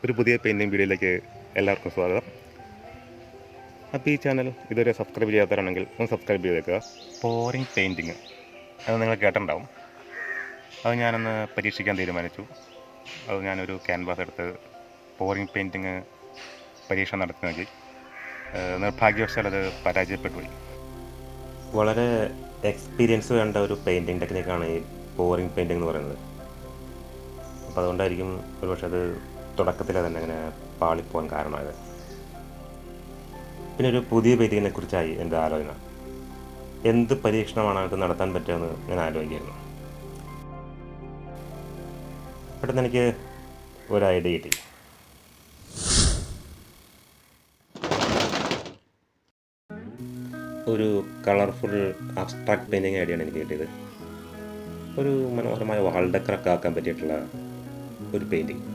ഒരു പുതിയ പെയിൻറ്റിങ് വീഡിയോയിലേക്ക് എല്ലാവർക്കും സ്വാഗതം. അപ്പോൾ ഈ ചാനൽ ഇതുവരെ സബ്സ്ക്രൈബ് ചെയ്യാത്തവരാണെങ്കിൽ ഒന്ന് സബ്സ്ക്രൈബ് ചെയ്തേക്കുക. പോറിങ് പെയിൻറ്റിങ് അത് നിങ്ങൾ കേട്ടിട്ടുണ്ടാവും. അത് ഞാനൊന്ന് പരീക്ഷിക്കാൻ തീരുമാനിച്ചു. അത് ഞാനൊരു ക്യാൻവാസ് എടുത്ത് പോറിങ് പെയിൻറ്റിങ് പരീക്ഷ നടത്തി നോക്കി. നിർഭാഗ്യവശാൽ അത് പരാജയപ്പെട്ടു പോയി. വളരെ എക്സ്പീരിയൻസ് വേണ്ട ഒരു പെയിൻറ്റിങ് ടെക്നിക്കാണ് ഈ പോറിങ് പെയിൻറ്റിങ് എന്ന് പറയുന്നത്. അപ്പോൾ അതുകൊണ്ടായിരിക്കും ഒരുപക്ഷെ അത് തുടക്കത്തിൽ തന്നെ അങ്ങനെ പാളിപ്പോകാൻ കാരണമായത്. പിന്നെ ഒരു പുതിയ പെയിൻറ്റിങ്ങിനെ കുറിച്ചായി എൻ്റെ ആലോചന. എന്ത് പരീക്ഷണമാണ് അത് നടത്താൻ പറ്റുമെന്ന് ഞാൻ ആലോചിക്കായിരുന്നു. പെട്ടെന്ന് എനിക്ക് ഒരു ഐഡിയ കിട്ടി. ഒരു കളർഫുൾ അബ്സ്ട്രാക്ട് പെയിൻറ്റിങ് ഐഡിയയാണ് എനിക്ക് കിട്ടിയത്. ഒരു മനോഹരമായ വാൾ ഡെക്കറൊക്കെ ആക്കാൻ പറ്റിയിട്ടുള്ള ഒരു പെയിൻറ്റിങ്.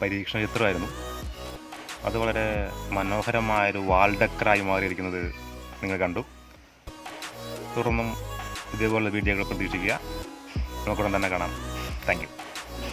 പരീക്ഷണ ചിത്രമായിരുന്നു. അത് വളരെ മനോഹരമായൊരു വാൾ ഡെക്കറായി മാറിയിരിക്കുന്നത് നിങ്ങൾ കണ്ടു. തുടർന്നും ഇതേപോലുള്ള വീഡിയോകൾ പ്രതീക്ഷിക്കുക. നമുക്കുടൻ തന്നെ കാണാം. Thank you.